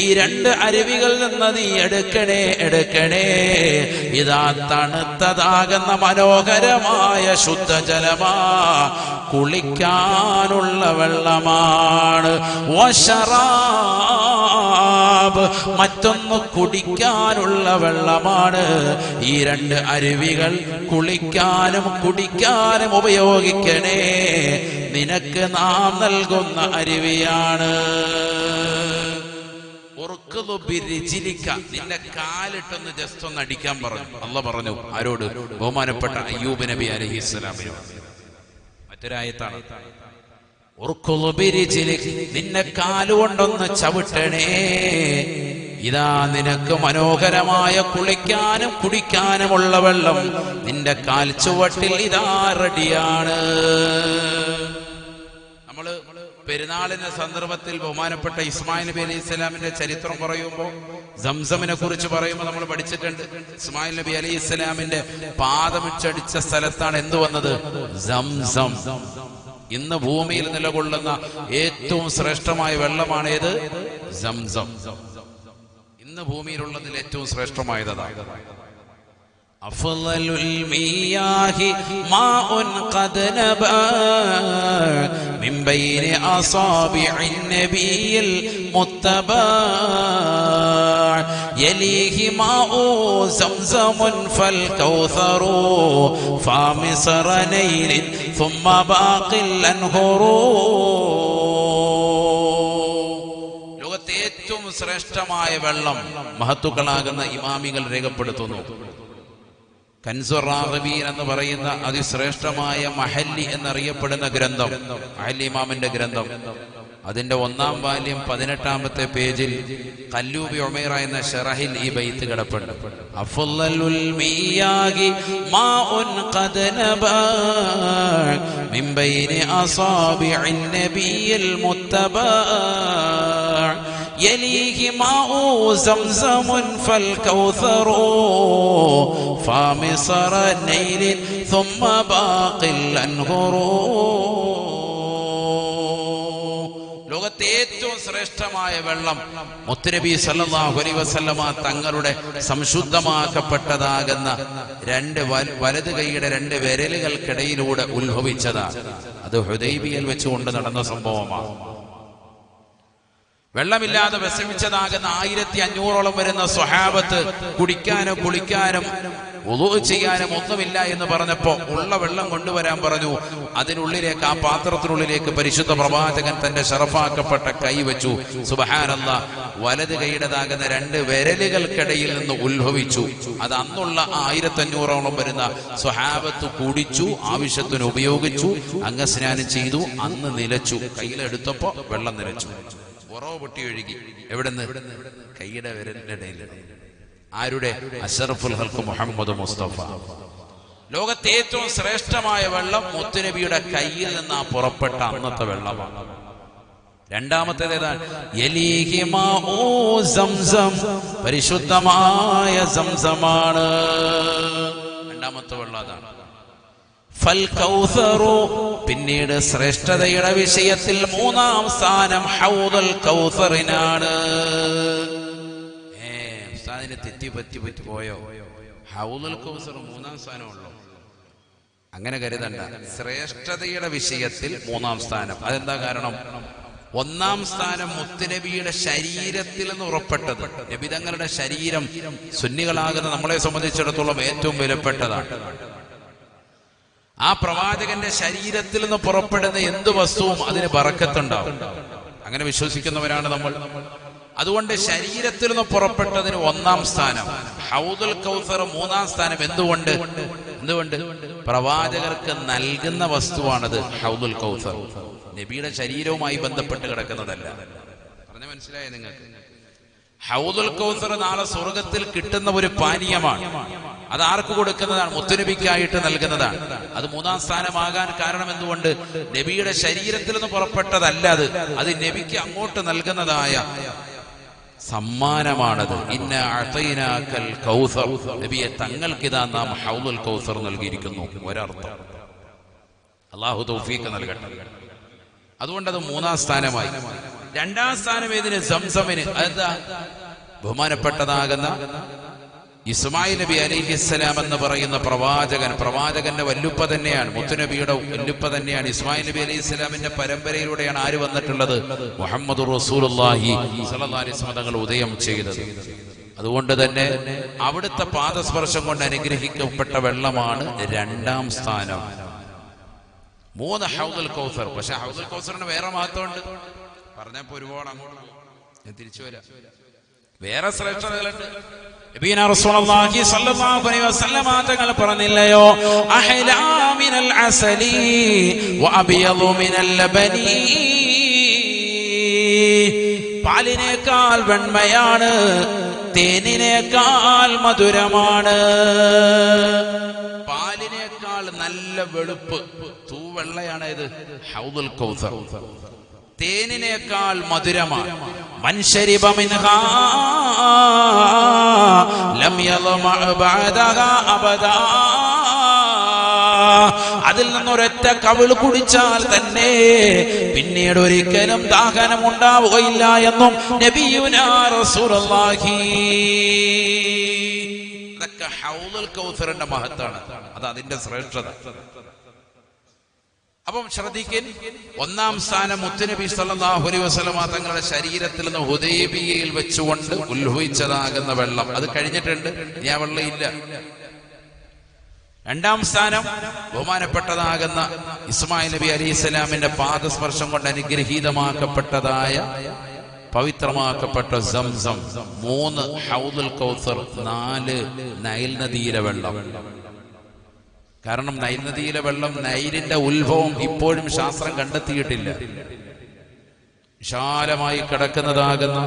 ഈ രണ്ട് അരുവികളിൽ നിന്ന് നീ എടുക്കണേ, ഇതാ തണുത്തതാകുന്ന മനോഹരമായ ശുദ്ധജലമാ, കുളിക്കാനുള്ള വെള്ളമാണ്. വശറാബ്, മറ്റൊന്ന് കുടിക്കാനുള്ള വെള്ളമാണ്. ഈ രണ്ട് അരുവികൾ കുളിക്കാനും കുടിക്കാനും ഉപയോഗിക്കണേ, നിനക്ക് നാം നൽകുന്ന അരുവിയാണ്. നിന്റെ കാലിട്ടൊന്ന് ജസ്റ്റ് ഒന്ന് അടിക്കാൻ പറഞ്ഞു. അല്ലാഹ് പറഞ്ഞു ആരോട്? ബഹുമാനപ്പെട്ട അയ്യൂബ് നബി അലൈഹിസ്സലാമിനോട്. മറ്റൊരായത്താണ്, നിന്നെ കാലുകൊണ്ടൊന്ന് ചവിട്ടണേ, ഇതാ നിനക്ക് മനോഹരമായ കുളിക്കാനും കുടിക്കാനുമുള്ള വെള്ളം നിന്റെ കാൽ ചുവട്ടിൽ ഇതാ റെഡിയാണ്. നമ്മള് പെരുന്നാളിന്റെ സന്ദർഭത്തിൽ ബഹുമാനപ്പെട്ട ഇസ്മായിൽ നബി അലൈഹി സ്വലാമിന്റെ ചരിത്രം പറയുമ്പോൾ, സംസമിനെ കുറിച്ച് പറയുമ്പോൾ നമ്മൾ പഠിച്ചിട്ടുണ്ട്. ഇസ്മായിൽ നബി അലൈഹി സ്വലാമിന്റെ പാദമിച്ചടിച്ച സ്ഥലത്താണ് എന്ത് വന്നത്? സംസം. ഇന്ന് ഭൂമിയിൽ നിലകൊള്ളുന്ന ഏറ്റവും ശ്രേഷ്ഠമായ വെള്ളമാണ് ഏത്? സംസം. ഇന്ന് ഭൂമിയിലുള്ളതിൽ ഏറ്റവും ശ്രേഷ്ഠമായതാണ്. അഫ്ളലുൽ മിയാഹി മാഉൻ ഖദ് നബാ മിൻ ബൈനി അസാബിഇൻ നബിയിൽ മുത്തബാ യലീഹി മാഉ സംസമുൻ ഫൽ കൗസറു ഫാമിസറ നൈലിൻ ثم ബാഖിൽ അൻഹുറു. ലോകത്തെ ഏറ്റവും ശ്രേഷ്ഠമായ വെള്ളം മഹത്തുക്കളാകുന്ന ഇമാമികൾ രേഖപ്പെടുത്തുന്നു. കൻസുർ റാഗബീൻ എന്ന് പറയുന്ന അതിശ്രേഷ്ഠമായ മഹല്ലി എന്നറിയപ്പെടുന്ന ഗ്രന്ഥം, മഹല്ലി ഇമാമിന്റെ ഗ്രന്ഥം, അതിന്റെ 1-ാം വാല്യം 18-ാമത്തെ പേജിൽ കല്ലൂബി ഉമൈറ എന്ന ഷറഹിൽ ഈ ബൈത്ത് കിടപ്പുണ്ട്. അഫ്ളലുൽ മിയാഹി മാഉൻ ഖദ് നബാ മിൻ ബൈനി അസാബിഇൻ നബിയിൽ മുത്തബാ യലീഹി മാഉ സംസമുൻ ഫൽകൗസറു ഫമിസറ നൈലിൻ ثم ബാഖിൽ അൻഹുറു. ലോകത്തെ ഏറ്റവും ശ്രേഷ്ഠമായ വെള്ളം മുത്തുനബി സല്ലല്ലാഹു അലൈഹി വസല്ലമ തങ്ങളുടെ സംശുദ്ധമാക്കപ്പെട്ടതാകുന്ന രണ്ട് വലത് കൈയുടെ രണ്ട് വിരലുകൾക്കിടയിലൂടെ ഉത്ഭവിച്ചതാണ്. അത് ഹുദൈബിയയിൽ വെച്ചുകൊണ്ട് നടന്ന സംഭവമാണ്. വെള്ളമില്ലാതെ വിഷമിച്ചതാകുന്ന 1500ഓളം വരുന്ന സ്വഹാബത്ത് കുടിക്കാനും കുളിക്കാനും വുളൂ ചെയ്യാനും ഒന്നുമില്ല എന്ന് പറഞ്ഞപ്പോ ഉള്ള വെള്ളം കൊണ്ടുവരാൻ പറഞ്ഞു. അതിനുള്ളിലേക്ക്, ആ പാത്രത്തിനുള്ളിലേക്ക് പരിശുദ്ധ പ്രവാചകൻ തന്റെ ശറഫാക്കപ്പെട്ട കൈ വെച്ചു. സുബ്ഹാനല്ലാഹ്, വലത് കൈയുടേതാകുന്ന രണ്ട് വിരലുകൾക്കിടയിൽ നിന്ന് ഉത്ഭവിച്ചു. അത് അന്നുള്ള 1500ഓളം വരുന്ന സ്വഹാബത്ത് കുടിച്ചു, ആവശ്യത്തിന് ഉപയോഗിച്ചു, അംഗസ്നാനം ചെയ്തു. അന്ന് നിലച്ചു. കയ്യിലെടുത്തപ്പോ വെള്ളം നിലച്ചു. ഉറവ് പൊട്ടി ഒഴുകി. എവിടുന്ന്? കൈയുടെ വിരലിന്റെ ഇടയിൽ. ആരുടെ? അഷ്റഫുൽ ഖൽഖ് മുഹമ്മദ് മുസ്തഫ. ലോകത്തെ ഏറ്റവും ശ്രേഷ്ഠമായ വെള്ളം മുത്തുനബിയുടെ കയ്യിൽ നിന്ന് പുറപ്പെട്ട അന്നത്തെ വെള്ളമാണ്. രണ്ടാമത്തേത് ഏതാണ്? യലീഹി മാഉ സംസം, പരിശുദ്ധമായ സംസമാണ് രണ്ടാമത്തെ വെള്ളം. അതാണ് ഫൽ കൗസറു. പിന്നീട് ശ്രേഷ്ഠതയുടെ വിഷയത്തിൽ മൂന്നാം സ്ഥാനം ഹൗദുൽ കൗസറിനാണ്. ഉസ്താദിനെ തെറ്റി പോയോ? ഹൗദുൽ കൗസർ മൂന്നാം സ്ഥാനമുള്ളൂ, അങ്ങനെ കരുതണ്ട. ശ്രേഷ്ഠതയുടെ വിഷയത്തിൽ മൂന്നാം സ്ഥാനം. അതെന്താ കാരണം? ഒന്നാം സ്ഥാനം മുത്തുനബിയുടെ ശരീരത്തിൽ നിന്ന് ഉറപ്പെട്ടത്. നബി തങ്ങളുടെ ശരീരം സുന്നികളാകുന്ന നമ്മളെ സംബന്ധിച്ചിടത്തോളം ഏറ്റവും വിലപ്പെട്ടതാണ്. ആ പ്രവാചകന്റെ ശരീരത്തിൽ നിന്ന് പുറപ്പെടുന്ന എന്ത് വസ്തുവും അതിന് ബറക്കത്തുണ്ടാവും. അങ്ങനെ വിശ്വസിക്കുന്നവരാണ് നമ്മൾ. അതുകൊണ്ട് ശരീരത്തിൽ നിന്ന് പുറപ്പെട്ടതിന് ഒന്നാം സ്ഥാനം, ഹൗദുൽ കൗസർ മൂന്നാം സ്ഥാനം. എന്തുകൊണ്ട്? പ്രവാചകർക്ക് നൽകുന്ന വസ്തുവാണത് ഹൗദുൽ കൗസർ. നബിയുടെ ശരീരവുമായി ബന്ധപ്പെട്ട് കിടക്കുന്നതല്ല. പറഞ്ഞ മനസ്സിലായോ നിങ്ങൾക്ക്? ഹൗദുൽ കൗസർ നാളെ സ്വർഗത്തിൽ കിട്ടുന്ന ഒരു പാനീയമാണ്. അത് ആർക്ക് കൊടുക്കുന്നതാണ്? മുത്തുനബിക്കായിട്ട് നൽകുന്നതാണ്. അത് മൂന്നാം സ്ഥാനമാകാൻ കാരണം എന്തുകൊണ്ട്? നബിയുടെ ശരീരത്തിൽ നിന്ന് പുറപ്പെട്ടതല്ല. അത് നബിക്ക് അങ്ങോട്ട് നൽകുന്നതായ സമ്മാനമാണത്. ഇന്ന അഅതൈനാകൽ കൗസർ. നബിയെ, തങ്ങൾക്കിതാ നാം ഹൗദുൽ കൗസർ നൽകിയിരിക്കുന്നു. ഒരർത്ഥം. അല്ലാഹു തൗഫീഖ് നൽകട്ടെ. അതുകൊണ്ടത് മൂന്നാം സ്ഥാനമായി. രണ്ടാം സ്ഥാനം ഏതിന്? സംസമിന്. അതെന്താ? ബഹുമാനപ്പെട്ടതാകുന്ന ഇസ്മായിൽ നബി അലൈഹിസ്സലാം എന്ന് പറയുന്ന പ്രവാചകന്റെ വല്ലുപ്പ തന്നെയാണ്. മുത്തുനബിയുടെ വല്ലുപ്പ തന്നെയാണ്. ഇസ്മായിൽ നബി അലൈഹിസ്സലാമിന്റെ പരമ്പരയിലൂടെയാണ് ആര് വന്നിട്ടുള്ളത്? മുഹമ്മദുർ റസൂലുള്ളാഹി സ്വല്ലല്ലാഹു അലൈഹി വസല്ലം തങ്ങൾ ഉദയം ചെയ്തത്. അതുകൊണ്ട് തന്നെ അവിടുത്തെ പാദസ്പർശം കൊണ്ട് അനുഗ്രഹിക്കപ്പെട്ട വെള്ളമാണ് രണ്ടാം സ്ഥാനം. 3 ഹൗദുൽ കൗസർ. പക്ഷെ ഹൗദുൽ കൗസറിന് വേറെ മഹത്വമുണ്ട്. പറഞ്ഞപ്പോ ഒരുപാട് അങ്ങോട്ട് ഞാൻ തിരിച്ചു വരാം. വേറെ ശ്രേഷ്ഠതകളുണ്ട്. നബിയനാ റസൂലുള്ളാഹി സ്വല്ലല്ലാഹു അലൈഹി വസല്ലം തങ്ങൾ പറഞ്ഞില്ലയോ? അഹ്ലാ മിനൽ അസലി വഅബയദു മിനൽ ലബനി. പാലിനേക്കാൾ വെണ്മയാണ്, തേനിനേക്കാൾ മധുരമാണ്. പാലിനേക്കാൾ നല്ല വെളുപ്പ്, തൂവെള്ളയാണ് ഇത് ഹൗദുൽ കൗസർ. തേനിനേക്കാൾ മധുരമാണ്. മൻ ശരിബ മിൻഹാ ലം യളമഅ ബഅദഹാ അബദാ. അതിൽ നിന്നൊരൊറ്റ കവിൾ കുടിച്ചാൽ തന്നെ പിന്നീട് ഒരിക്കലും ദാഹനം ഉണ്ടാവുകയില്ല എന്നും നബിയുനാ റസൂലുള്ളാഹി. അതൊക്കെ ഹൗദുൽ കൗസറിന്റെ മഹത്താണ്. അത് അതിന്റെ ശ്രേഷ്ഠത. അപ്പം ശ്രദ്ധിക്കാൻ, ഒന്നാം സ്ഥാനം മുത്തുനബി സല്ലല്ലാഹു അലൈഹി വസല്ലം തങ്ങളുടെ ശരീരത്തിൽ നിന്ന് ഹുദൈബിയയിൽ വെച്ചുകൊണ്ട് ഉത്ഭവിച്ചതാകുന്ന വെള്ളം. അത് കഴിഞ്ഞിട്ടുണ്ട്, ഇനി ആ വെള്ളം ഇല്ല. രണ്ടാം സ്ഥാനം ബഹുമാനപ്പെട്ടതാകുന്ന ഇസ്മായിൽ നബി അലൈഹിസ്സലാമിന്റെ പാദസ്പർശം കൊണ്ട് അനുഗ്രഹീതമാക്കപ്പെട്ടതായ പവിത്രമാക്കപ്പെട്ട സംസം. 3 ഹൗദുൽ കൗസർ. 4 നൈൽ നദിയിലെ വെള്ളം. കാരണം നൈൽ നദിയിലെ വെള്ളം, നൈലിന്റെ ഉത്ഭവം ഇപ്പോഴും ശാസ്ത്രം കണ്ടെത്തിയിട്ടില്ല. വിശാലമായി കിടക്കുന്നതാകുന്ന,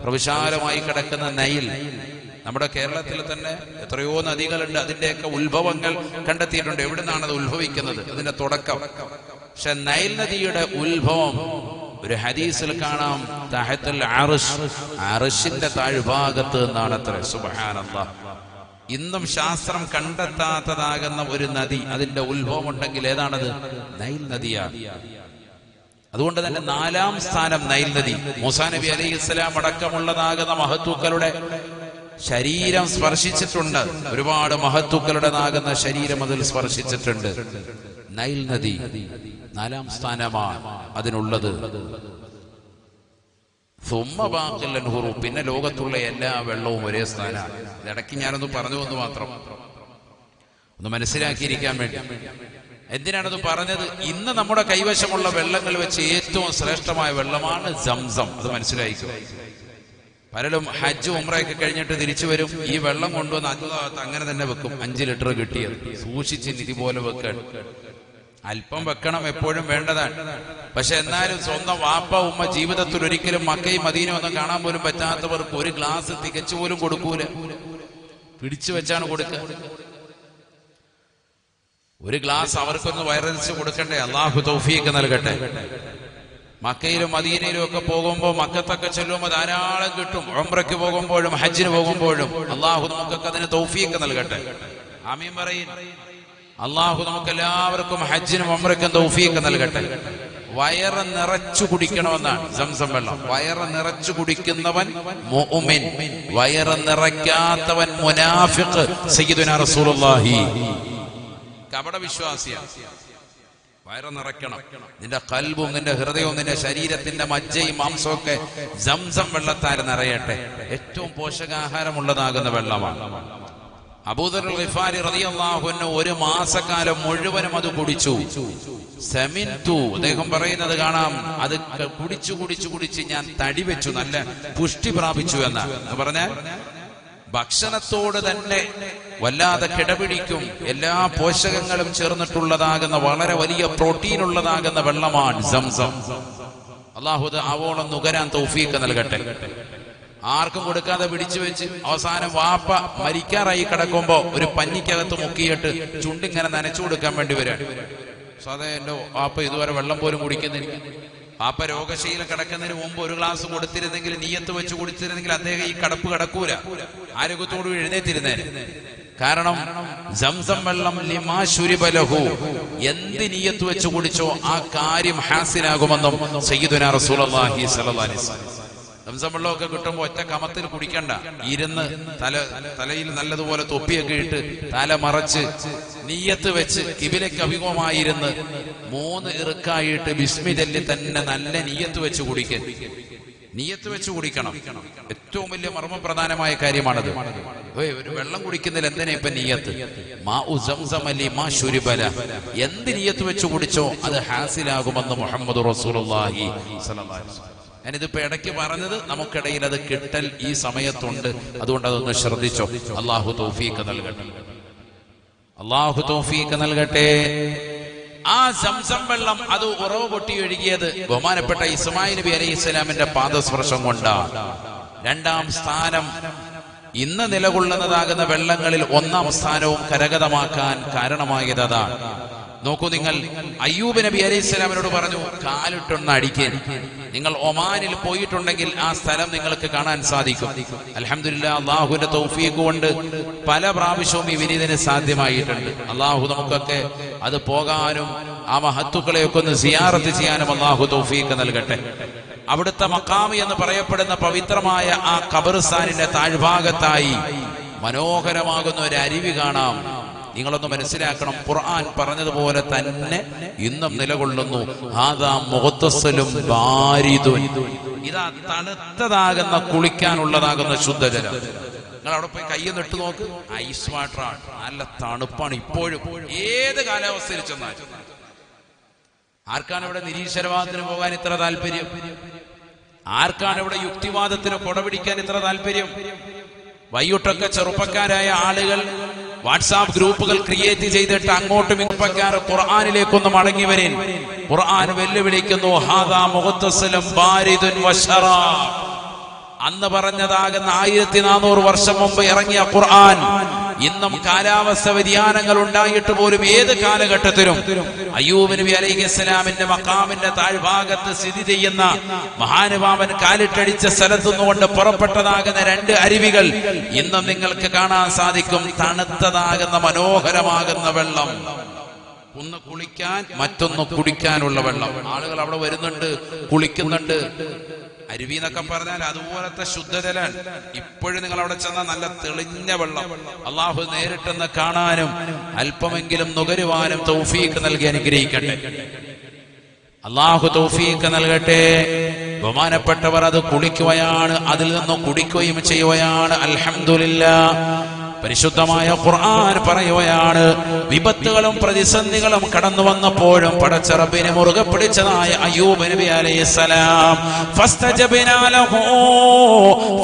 പ്രവിശാലമായി കിടക്കുന്ന നൈൽ, നമ്മുടെ കേരളത്തിൽ തന്നെ എത്രയോ നദികളുണ്ട്. അതിന്റെയൊക്കെ ഉത്ഭവങ്ങൾ കണ്ടെത്തിയിട്ടുണ്ട്. എവിടെ നിന്നാണ് അത് ഉത്ഭവിക്കുന്നത്, ഇതിന്റെ തുടക്കം. പക്ഷെ നൈൽ നദിയുടെ ഉത്ഭവം ഒരു ഹദീസിൽ കാണാം തഹത്തുൽ അർശ്, അർശിന്റെ താഴ്ഭാഗത്ത് നിന്നാണ് അത്ര. സുബ്ഹാനല്ലാഹ്. ഇന്നും ശാസ്ത്രം കണ്ടെത്താത്തതാകുന്ന ഒരു നദി, അതിന്റെ ഉത്ഭവം ഉണ്ടെങ്കിൽ ഏതാണത്? നൈൽ നദിയാണ്. അതുകൊണ്ട് തന്നെ 4-ാം സ്ഥാനം നൈൽ നദി. മൂസാ നബി അലൈഹിസ്സലാം അടക്കമുള്ളതാകുന്ന മഹത്തുക്കളുടെ ശരീരം സ്പർശിച്ചിട്ടുണ്ട്. ഒരുപാട് മഹത്തുക്കളുടേതാകുന്ന ശരീരം അതിൽ സ്പർശിച്ചിട്ടുണ്ട്. നൈൽ നദി 4-ാം സ്ഥാനമാണ് അതിനുള്ളത്. പിന്നെ ലോകത്തുള്ള എല്ലാ വെള്ളവും ഒരേ സ്ഥാനമാണ്. ഇടയ്ക്ക് ഞാനൊന്ന് പറഞ്ഞു എന്ന് മാത്രം, ഒന്ന് മനസ്സിലാക്കിയിരിക്കാൻ വേണ്ടി. എന്തിനാണത് പറഞ്ഞത്? ഇന്ന് നമ്മുടെ കൈവശമുള്ള വെള്ളങ്ങൾ വെച്ച് ഏറ്റവും ശ്രേഷ്ഠമായ വെള്ളമാണ് സംസം. അത് മനസ്സിലായിക്കും. പലരും ഹജ്ജ് ഉംറയൊക്കെ കഴിഞ്ഞിട്ട് തിരിച്ചു വരും, ഈ വെള്ളം കൊണ്ടുവന്ന് അങ്ങനെ തന്നെ വെക്കും. 5 ലിറ്റർ കിട്ടിയത് സൂക്ഷിച്ച് നിധി പോലെ വെക്കാൻ. അല്പം വെക്കണം, എപ്പോഴും വേണ്ടതാണ്. പക്ഷെ എന്നാലും സ്വന്തം വാപ്പ ഉമ്മ ജീവിതത്തിൽ ഒരിക്കലും മക്കയും മദീനയും ഒന്നും കാണാൻ പോലും പറ്റാത്തവർക്ക് ഒരു ഗ്ലാസ് തികച്ചു പോലും കൊടുക്കൂല. പിടിച്ചു വെച്ചാണ് കൊടുക്കുക. ഒരു ഗ്ലാസ് അവർക്കൊന്ന് വയറരിച്ച് കൊടുക്കണ്ടേ? അള്ളാഹു തൗഫീഖ് നൽകട്ടെ. മക്കയിലും മദീനയിലും ഒക്കെ പോകുമ്പോൾ, മക്കത്തൊക്കെ ചെല്ലുമ്പോൾ ധാരാളം കിട്ടും. ഉംറയ്ക്ക് പോകുമ്പോഴും ഹജ്ജിന് പോകുമ്പോഴും അള്ളാഹു നമുക്കൊക്കെ അതിന് തൗഫീഖ് നൽകട്ടെ. ആമീൻ പറയും. അള്ളാഹു നമുക്ക് എല്ലാവർക്കും ഹജ്ജിനും ഉംറയ്ക്കും തൗഫീഖ് നൽകട്ടെ. വയറ് നിറച്ചു കുടിക്കണമെന്നാണ് സംസം വെള്ളം. വയറ് നിറച്ചു കുടിക്കുന്നവൻ മുഅ്മിൻ, വയറ് നിറയ്ക്കാത്തവൻ മുനാഫിഖ്. സയ്യിദുനാ റസൂലുള്ളാഹി കപട വിശ്വാസിയാണ്. വയറ് നിറയ്ക്കണം. നിന്റെ ഖൽബും നിന്റെ ഹൃദയവും നിന്റെ ശരീരത്തിന്റെ മജ്ജയും മാംസവും ഒക്കെ സംസം വെള്ളത്താൽ നിറയട്ടെ. ഏറ്റവും പോഷകാഹാരമുള്ളതാകുന്ന വെള്ളമാണ്. അബൂദർ ഗിഫാരി റളിയല്ലാഹു അൻഹു 1 മാസക്കാലം മുഴുവനും അത് കുടിച്ചു. സമിൻതു, അദ്ദേഹം പറയുന്നത് കാണാം, അത് കുടിച്ചു കുടിച്ചു കുടിച്ച് ഞാൻ തടി വെച്ചു, നല്ല പുഷ്ടി പ്രാപിച്ചു എന്നാണ്. എന്ന് പറഞ്ഞാൽ ഭക്ഷണത്തോട് തന്നെ വല്ലാതെ കിടപിടിക്കും. എല്ലാ പോഷകങ്ങളും ചേർന്നിട്ടുള്ളതാകുന്ന വളരെ വലിയ പ്രോട്ടീൻ ഉള്ളതാകുന്ന വെള്ളമാണ് സംസം. അല്ലാഹു ആവോളം നുകരാൻ തൗഫീഖ് നൽകട്ടെ. ആർക്കും കൊടുക്കാതെ പിടിച്ചു വെച്ച് അവസാനം വാപ്പ മരിക്കാറായി കിടക്കുമ്പോ ഒരു പഞ്ഞിക്കകത്ത് മുക്കിയിട്ട് ചുണ്ടിങ്ങനെ നനച്ചു കൊടുക്കാൻ വേണ്ടി വരാൻ. സാധാരണ എന്റെ വാപ്പ ഇതുവരെ വെള്ളം പോലും കുടിക്കുന്നില്ല. വാപ്പ രോഗശീലം കിടക്കുന്നതിന് മുമ്പ് ഒരു ഗ്ലാസ് കൊടുത്തിരുന്നെങ്കിൽ, നീയത്ത് വെച്ച് കുടിച്ചിരുന്നെങ്കിൽ അദ്ദേഹം ഈ കടപ്പ് കിടക്കൂല, ആരോഗ്യത്തോട് എഴുന്നേറ്റിരുന്നേനെ. കാരണം സംസം വെള്ളം ലിമാ ശുരിബ ലഹു, എന്ത് നീയത്ത് വെച്ച് കുടിച്ചോ ആ കാര്യം ഹാസിലാകുമെന്നും സയ്യിദുനാ റസൂലുള്ളാഹി സ്വല്ലല്ലാഹി അലൈഹി വസല്ലം. സംസം വെള്ളമൊക്കെ കിട്ടുമ്പോ ഒറ്റ കമത്തിൽ കുടിക്കണ്ട. ഇരുന്ന് തലയിൽ നല്ലതുപോലെ തൊപ്പിയൊക്കെ ഇട്ട് തല മറച്ച് നീയത്ത് വെച്ച് കിബിലയ്ക്ക് അഭിമുഖമായിരുന്ന് 3 ഇറുക്കായിട്ട് ബിസ്മി ചൊല്ലി തന്നെ നല്ല നീയത്ത് വെച്ച് കുടിക്കുക. നീയത്ത് വെച്ച് കുടിക്കണം. ഏറ്റവും വലിയ മർമ്മപ്രധാനമായ കാര്യമാണത്. ഒരു വെള്ളം കുടിക്കുന്നതിൽ എന്തിനാ ഇപ്പൊ നീയത്ത്? മാഉ സംസം ലിമാ ശുരിബ ലഹു, എന്ത് നീയത്ത് വെച്ച് കുടിച്ചോ അത് ഹാസിലാകുമെന്ന് മുഹമ്മദ് റസൂലുള്ളാഹി സ്വല്ലല്ലാഹി അലൈഹി വസല്ലം. ഞാനിതിപ്പോ ഇടയ്ക്ക് പറഞ്ഞത് നമുക്കിടയിൽ അത് കിട്ടൽ ഈ സമയത്തുണ്ട്. അതുകൊണ്ട് അതൊന്ന് ശ്രദ്ധിച്ചോ. അള്ളാഹു തൗഫീഖ് നൽകട്ടെ. അള്ളാഹു തൗഫീഖ് നൽകട്ടെ. ആ സംസം വെള്ളം അത് ഉറവ് പൊട്ടി ഒഴുകിയത് ബഹുമാനപ്പെട്ട ഇസ്മായിൽ നബി അലൈഹിസ്സലാമിന്റെ പാദസ്പർശം കൊണ്ടാണ്. 2-ാം സ്ഥാനം ഇന്ന് നിലകൊള്ളുന്നതാകുന്ന വെള്ളങ്ങളിൽ 1-ാം സ്ഥാനവും കരഗതമാക്കാൻ കാരണമായത് അതാണ്. നോക്കൂ, നിങ്ങൾ അയ്യൂബ് നബി അലൈഹിസ്സലാമിനോട് പറഞ്ഞു, കാലിട്ടൊന്ന് അടിക്കാൻ. നിങ്ങൾ ഒമാനിൽ പോയിട്ടുണ്ടെങ്കിൽ ആ സ്ഥലം നിങ്ങൾക്ക് കാണാൻ സാധിക്കും. അൽഹംദുലില്ലാ, അള്ളാഹുവിന്റെ തൗഫീഖ് കൊണ്ട് പല പ്രാവശ്യവും ഈ വിനീതന് സാധ്യമായിട്ടുണ്ട്. അള്ളാഹു നമുക്കൊക്കെ അത് പോകാനും ആ മഹത്തുക്കളെയൊക്കെ ഒന്ന് സിയാറത്ത് ചെയ്യാനും അള്ളാഹു തൗഫീഖ് നൽകട്ടെ. അവിടുത്തെ മഖാമി എന്ന് പറയപ്പെടുന്ന പവിത്രമായ ആ ഖബർസ്ഥാനിന്റെ താഴ്ഭാഗത്തായി മനോഹരമാകുന്ന ഒരു അരുവി കാണാം. നിങ്ങളൊന്ന് മനസ്സിലാക്കണം, ഖുർആൻ പറഞ്ഞതുപോലെ തന്നെ ഇന്നും നിലകൊള്ളുന്നു. ഹാദാ മുഗ്തസലും ബാരിദുൻ, ഇതാ തണുത്തതാകുന്ന കുളിക്കാനുള്ളതാകുന്ന ശുദ്ധജലം. നിങ്ങൾ അവിടെ പോയി കയ്യൊന്ന് ഇട്ട് നോക്ക്, ഐസ് വാട്ടറാണ്, നല്ല തണുപ്പാണ്. ഇപ്പോഴും ഏത് കാലാവസ്ഥയിൽ ചെന്നാലും. ആർക്കാണ് ഇവിടെ നിരീശ്വരവാദത്തിന് പോകാൻ ഇത്ര താല്പര്യം? ആർക്കാണ് ഇവിടെ യുക്തിവാദത്തിന് കൊടപിടിക്കാൻ ഇത്ര താല്പര്യം? വൈകിട്ടൊക്കെ ചെറുപ്പക്കാരായ ആളുകൾ വാട്സാപ്പ് ഗ്രൂപ്പുകൾ ക്രിയേറ്റ് ചെയ്തിട്ട് അങ്ങോട്ടും ഇങ്ങോട്ടും ഖുർആനിലേക്കൊന്ന് മടങ്ങി വരേൻ. ഖുർആൻ വെല്ലുവിളിക്കുന്നു, ഹാദാ മുഗ്തസലും ബാരിദുൻ വശറാബ്. അന്ന് പറഞ്ഞതാകുന്ന 1400 വർഷം മുമ്പ് ഇറങ്ങിയ ഖുർആൻ ഇന്നും കാലാവസ്ഥ വ്യതിയാനങ്ങൾ ഉണ്ടായിട്ട് പോലും ഏത് കാലഘട്ടത്തിലും അയ്യൂബ് നബി അലൈഹിസ്സലാമിന്റെ മഖാമിന്റെ താഴ്ഭാഗത്ത് സ്ഥിതി ചെയ്യുന്ന മഹാനുഭാവൻ കാലിട്ടടിച്ച സ്ഥലത്തുനിന്നുകൊണ്ട് പുറപ്പെട്ടതാകുന്ന 2 അരുവികൾ ഇന്നും നിങ്ങൾക്ക് കാണാൻ സാധിക്കും. തണുത്തതാകുന്ന മനോഹരമാകുന്ന വെള്ളം, ഒന്ന് കുളിക്കാൻ, മറ്റൊന്ന് കുടിക്കാനുള്ള വെള്ളം. ആളുകൾ അവിടെ വരുന്നുണ്ട്, കുളിക്കുന്നുണ്ട്. അരുവി എന്നൊക്കെ പറഞ്ഞാൽ അതുപോലത്തെ ശുദ്ധജലാണ്. ഇപ്പോഴും നിങ്ങൾ അവിടെ ചെന്നാൽ നല്ല തെളിഞ്ഞ വെള്ളം. അള്ളാഹു നേരിട്ടെന്ന് കാണാനും അല്പമെങ്കിലും നുകരുവാനും തൗഫീഖ് നൽകി അനുഗ്രഹിക്കട്ടെ. അള്ളാഹു തൗഫീഖ് നൽകട്ടെ. ബഹുമാനപ്പെട്ടവർ അത് കുളിക്കുകയാണ്, അതിൽ നിന്നും കുടിക്കുകയും ചെയ്യുകയാണ്. അൽഹംദുലില്ലാഹ്. പരിശുദ്ധമായ ഖുർആൻ പറയുകയാണ്, വിപത്തുകളും പ്രതിസന്ധികളും കടന്നു വന്നപ്പോഴും പടച്ച റബ്ബിനെ മുറുകെ പിടിച്ചതായ അയ്യൂബ് നബി അലൈഹിസ്സലാം ഫസ്തജബ്നാ ലഹു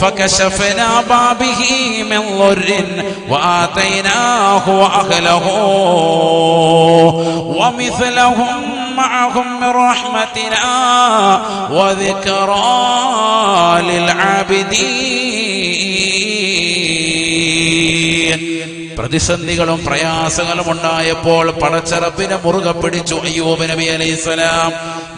ഫകശഫനാ ബാബിഹി മിൻ ളുർരിൻ വആതൈനാഹു അഹ്ലഹു വമിസ്ലഹും മഅഹും മിൻ റഹ്മതിനാ വദിക്റാ ലിൽ ആബിദീൻ. പ്രതിസന്ധികളും പ്രയാസങ്ങളും ഉണ്ടായപ്പോൾ പടച്ച റബ്ബിനെ മുറുകെ പിടിച്ചു അയ്യൂബ് നബി അലൈഹിസ്സലാം.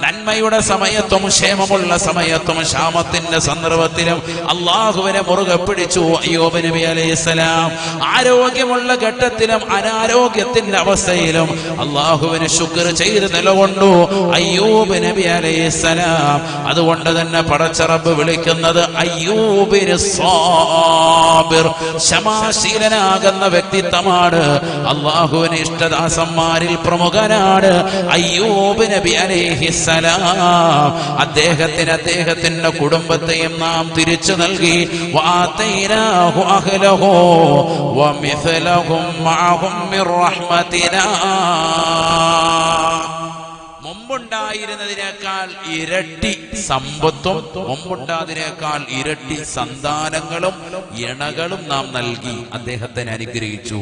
നന്മയുടെ സമയത്തും ക്ഷേമമുള്ള സമയത്തും ക്ഷാമത്തിന്റെ സന്ദർഭത്തിലും അള്ളാഹുവിനെ മുറുകെ പിടിച്ചു അയ്യൂബ് നബി അലൈഹിസ്സലാം. ആരോഗ്യമുള്ള ഘട്ടത്തിലും അനാരോഗ്യത്തിന്റെ അവസ്ഥയിലും അള്ളാഹുവിന് ശുക്ർ ചെയ്ത് നിലകൊണ്ടു അയ്യൂബ് നബി അലൈഹിസ്സലാം. അതുകൊണ്ട് തന്നെ പടച്ച റബ്ബ് വിളിക്കുന്നത് അയ്യൂബിന് സാബിർ, ക്ഷമാശീലനാകുന്ന വ്യക്തിത്വമാണ്. അള്ളാഹുവിന് ഇഷ്ടദാസന്മാരിൽ പ്രമുഖനാണ് അയ്യൂബ് നബി അലൈഹിസ്സലാം. അദ്ദേഹത്തിന്റെ കുടുംബത്തെയും നാം തിരിച്ചു നൽകി. വആതൈനാഹു അഹ്ലഹു വമിസ്ലഹും മഅഹും മിൻ റഹ്മതിനാ. മുമ്പുണ്ടായിരുന്നതിനേക്കാൾ ഇരട്ടി സമ്പത്തും മുമ്പുണ്ടാതിനേക്കാൾ ഇരട്ടി സന്താനങ്ങളും ഇണകളും നാം നൽകി അദ്ദേഹത്തെ അനുഗ്രഹിച്ചു.